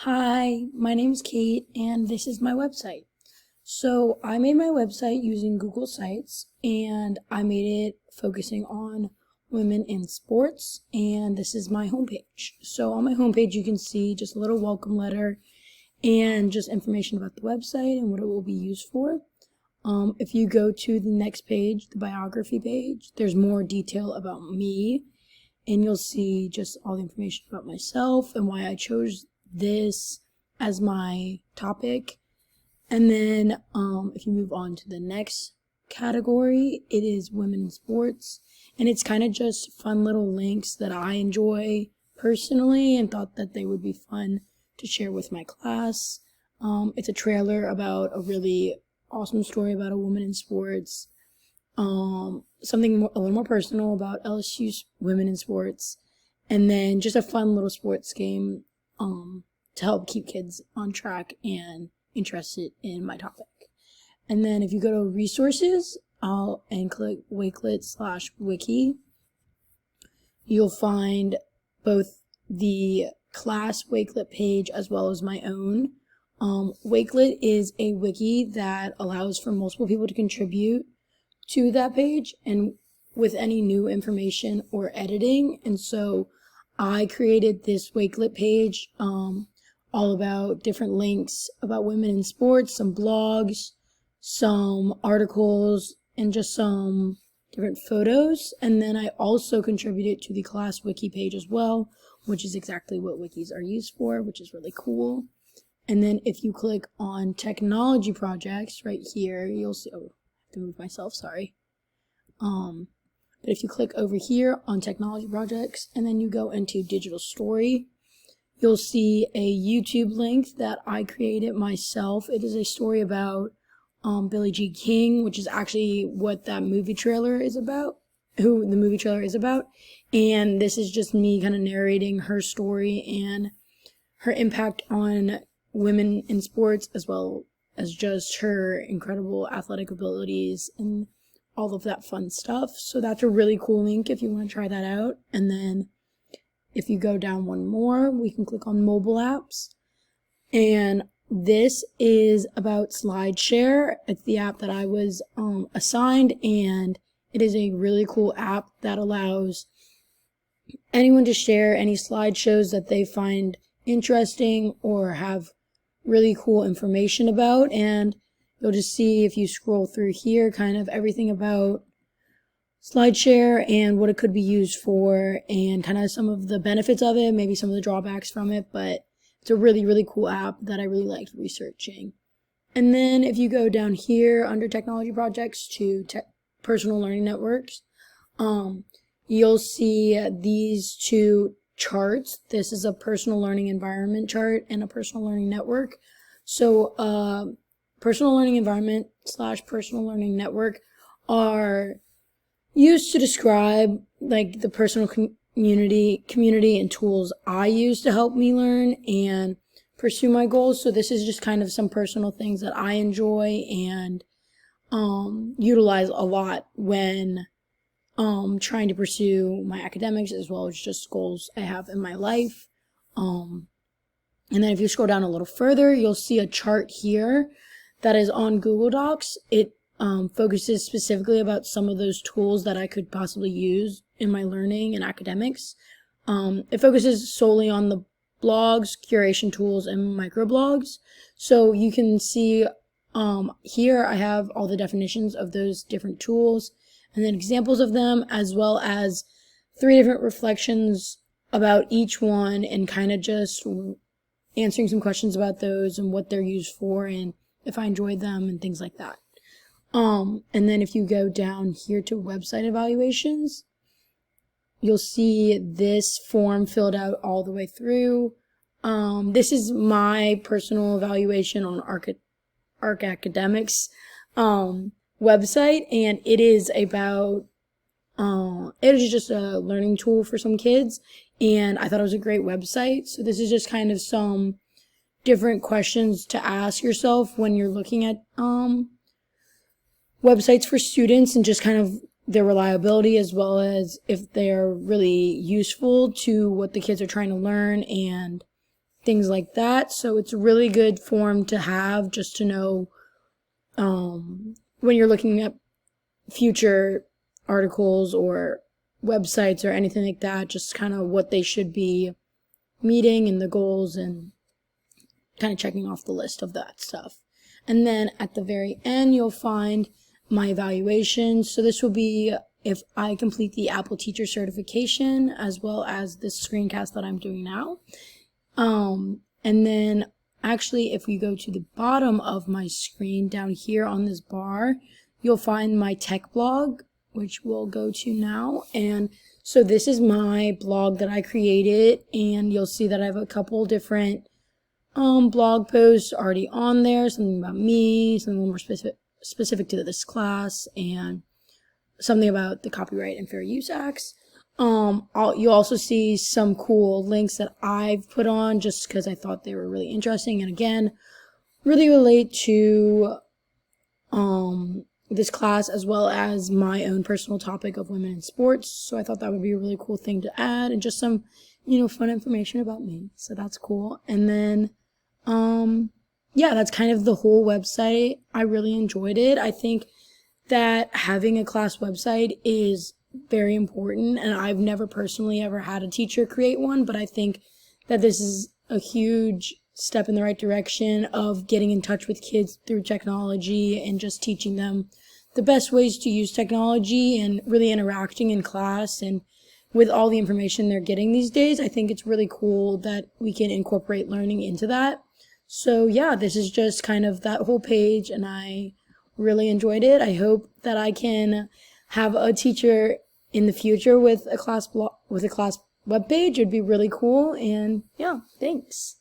Hi, my name's Kate, and this is my website. So I made my website using Google Sites, and I made it focusing on women in sports, and this is my homepage. So on my homepage, you can see just a little welcome letter and just information about the website and what it will be used for. If you go to the next page, the biography page, there's more detail about me, and you'll see just all the information about myself and why I chose this as my topic. And then if you move on to the next category, it is women in sports, and it's kind of just fun little links that I enjoy personally and thought that they would be fun to share with my class. It's a trailer about a really awesome story about a woman in sports, something a little more personal about LSU's women in sports, and then just a fun little sports game to help keep kids on track and interested in my topic. And then if you go to resources and click Wakelet/wiki, you'll find both the class Wakelet page as well as my own. Wakelet is a wiki that allows for multiple people to contribute to that page and with any new information or editing. And so I created this Wakelet page all about different links about women in sports, some blogs, some articles, and just some different photos. And then I also contributed to the class wiki page as well, which is exactly what wikis are used for, which is really cool. And then if you click on technology projects right here, you'll see, oh, I have to move myself, sorry. But if you click over here on technology projects and then you go into digital story, you'll see a YouTube link that I created myself. It is a story about Billie Jean King, which is actually what that movie trailer is about, who the movie trailer is about. And this is just me kind of narrating her story and her impact on women in sports, as well as just her incredible athletic abilities and all of that fun stuff. So that's a really cool link if you want to try that out. And then if you go down one more, we can click on mobile apps. And this is about SlideShare. It's the app that I was assigned, and it is a really cool app that allows anyone to share any slideshows that they find interesting or have really cool information about. And you'll just see, if you scroll through here, kind of everything about SlideShare and what it could be used for and kind of some of the benefits of it, maybe some of the drawbacks from it. But it's a really, really cool app that I really liked researching. And then if you go down here under technology projects to personal learning networks, you'll see these two charts. This is a personal learning environment chart and a personal learning network. So personal learning environment / personal learning network are used to describe like the personal community and tools I use to help me learn and pursue my goals. So this is just kind of some personal things that I enjoy and utilize a lot when trying to pursue my academics as well as just goals I have in my life. And then if you scroll down a little further, you'll see a chart here that is on Google Docs. It focuses specifically about some of those tools that I could possibly use in my learning and academics. It focuses solely on the blogs, curation tools, and microblogs. So you can see here I have all the definitions of those different tools and then examples of them, as well as 3 different reflections about each one and kind of just answering some questions about those and what they're used for and if I enjoyed them and things like that. And then if you go down here to website evaluations, you'll see this form filled out all the way through. This is my personal evaluation on Arc Academics website, and it is about it is just a learning tool for some kids, and I thought it was a great website. So this is just kind of some different questions to ask yourself when you're looking at websites for students and just kind of their reliability, as well as if they're really useful to what the kids are trying to learn and things like that. So it's a really good form to have just to know when you're looking at future articles or websites or anything like that, just kind of what they should be meeting and the goals and kind of checking off the list of that stuff. And then at the very end, you'll find my evaluations. So this will be if I complete the Apple Teacher Certification as well as this screencast that I'm doing now. And then actually, if you go to the bottom of my screen down here on this bar, you'll find my tech blog, which we'll go to now. And so this is my blog that I created, and you'll see that I have a couple different blog posts already on there, something about me, something a little more specific to this class, and something about the Copyright and Fair Use Acts. You'll also see some cool links that I've put on just because I thought they were really interesting, and again, really relate to this class as well as my own personal topic of women in sports. So I thought that would be a really cool thing to add, and just some, fun information about me. So that's cool. And then, yeah, that's kind of the whole website. I really enjoyed it. I think that having a class website is very important, and I've never personally ever had a teacher create one, but I think that this is a huge step in the right direction of getting in touch with kids through technology and just teaching them the best ways to use technology and really interacting in class. And with all the information they're getting these days, I think it's really cool that we can incorporate learning into that. So yeah, this is just kind of that whole page, and I really enjoyed it. I hope that I can have a teacher in the future with a class webpage. It'd be really cool. And yeah, thanks.